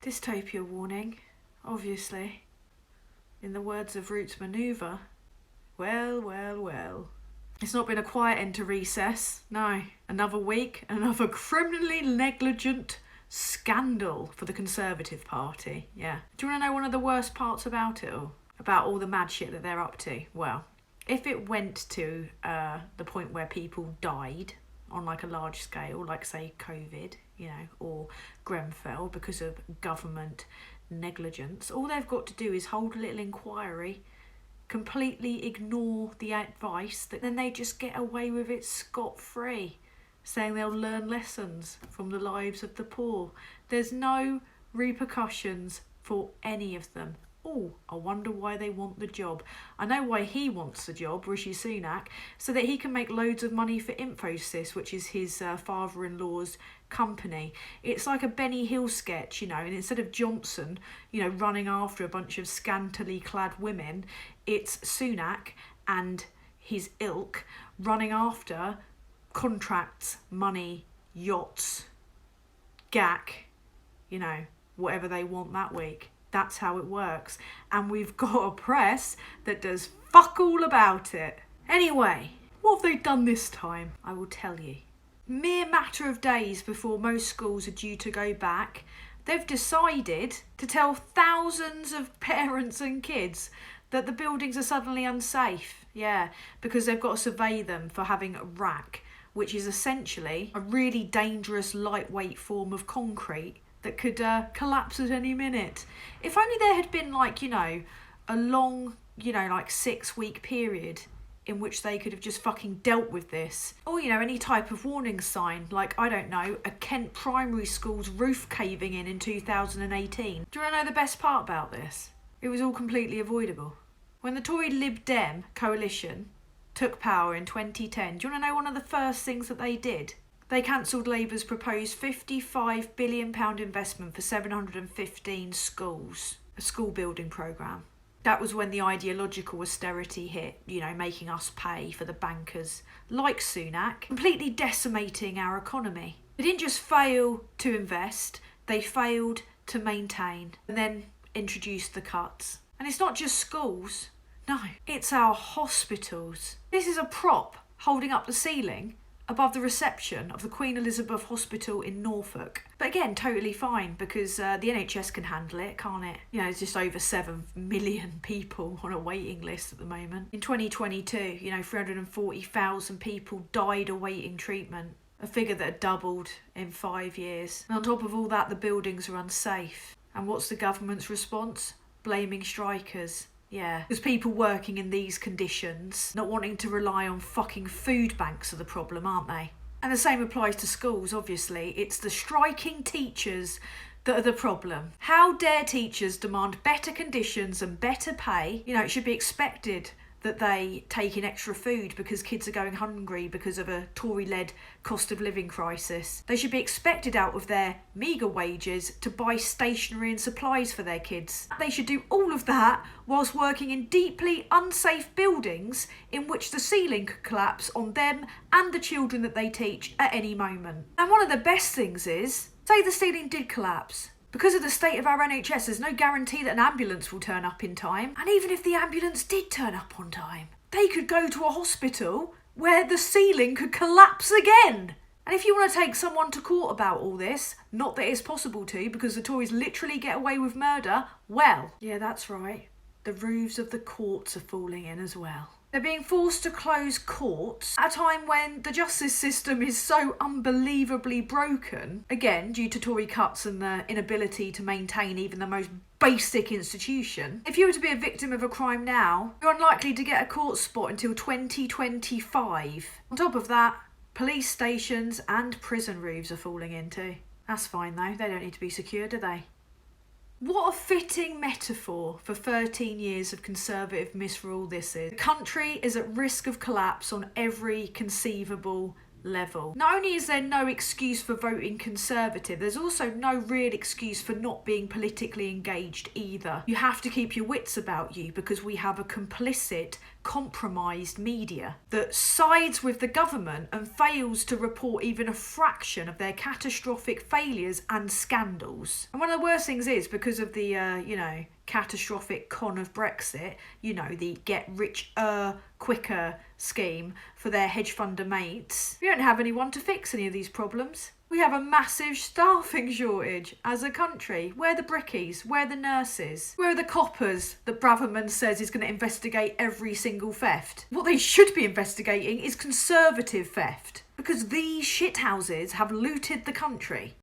Dystopia warning, obviously. In the words of Roots Manoeuvre, well. It's not been a quiet end to recess, no. Another week, another criminally negligent scandal for the Conservative Party, yeah. Do you want to know one of the worst parts about it all? About all the mad shit that they're up to? Well, if it went to the point where people died on like a large scale, like say COVID, you know, or Grenfell because of government negligence, all they've got to do is hold a little inquiry, completely ignore the advice, that then they just get away with it scot-free, saying they'll learn lessons from the lives of the poor. There's no repercussions for any of them. Oh, I wonder why they want the job. I know why he wants the job, Rishi Sunak, so that he can make loads of money for Infosys, which is his father-in-law's company. It's like a Benny Hill sketch, you know, and instead of Johnson, you know, running after a bunch of scantily clad women, it's Sunak and his ilk running after contracts, money, yachts, gack, you know, whatever they want that week. That's how it works. And we've got a press that does fuck all about it. Anyway, what have they done this time? I will tell you. Mere matter of days before most schools are due to go back, they've decided to tell thousands of parents and kids that the buildings are suddenly unsafe. Yeah, because they've got to survey them for having a rack, which is essentially a really dangerous lightweight form of concrete that could collapse at any minute. If only there had been like, you know, a long, you know, like 6-week period in which they could have just fucking dealt with this. Or, you know, any type of warning sign, like, I don't know, a Kent primary school's roof caving in 2018. Do you want to know the best part about this? It was all completely avoidable. When the Tory Lib Dem coalition took power in 2010, do you want to know one of the first things that they did? They cancelled Labour's proposed £55 billion investment for 715 schools, a school building programme. That was when the ideological austerity hit, you know, making us pay for the bankers like Sunak, completely decimating our economy. They didn't just fail to invest, they failed to maintain and then introduced the cuts. And it's not just schools, no, it's our hospitals. This is a prop holding up the ceiling above the reception of the Queen Elizabeth Hospital in Norfolk. But again, totally fine, because the NHS can handle it, can't it? You know, there's just over 7 million people on a waiting list at the moment. In 2022, you know, 340,000 people died awaiting treatment, a figure that had doubled in 5 years. And on top of all that, the buildings are unsafe. And what's the government's response? Blaming strikers. Yeah, because people working in these conditions, not wanting to rely on fucking food banks are the problem, aren't they? And the same applies to schools, obviously. It's the striking teachers that are the problem. How dare teachers demand better conditions and better pay? You know, it should be expected that they take in extra food because kids are going hungry because of a Tory-led cost of living crisis. They should be expected out of their meagre wages to buy stationery and supplies for their kids. They should do all of that whilst working in deeply unsafe buildings in which the ceiling could collapse on them and the children that they teach at any moment. And one of the best things is, say the ceiling did collapse. Because of the state of our NHS, there's no guarantee that an ambulance will turn up in time. And even if the ambulance did turn up on time, they could go to a hospital where the ceiling could collapse again. And if you want to take someone to court about all this, not that it's possible to, because the Tories literally get away with murder, well, yeah, that's right. The roofs of the courts are falling in as well. They're being forced to close courts at a time when the justice system is so unbelievably broken, again, due to Tory cuts and the inability to maintain even the most basic institution. If you were to be a victim of a crime now, you're unlikely to get a court spot until 2025. On top of that, police stations and prison roofs are falling in too. That's fine though, they don't need to be secure, do they? What a fitting metaphor for 13 years of Conservative misrule this is. The country is at risk of collapse on every conceivable level. Not only is there no excuse for voting Conservative, there's also no real excuse for not being politically engaged either. You have to keep your wits about you because we have a complicit compromised media that sides with the government and fails to report even a fraction of their catastrophic failures and scandals. And one of the worst things is, because of the, catastrophic con of Brexit, the get rich quicker scheme for their hedge funder mates, we don't have anyone to fix any of these problems. We have a massive staffing shortage as a country. Where are the brickies? Where are the nurses? Where are the coppers that Braverman says is going to investigate every single theft? What they should be investigating is Conservative theft, because these shithouses have looted the country.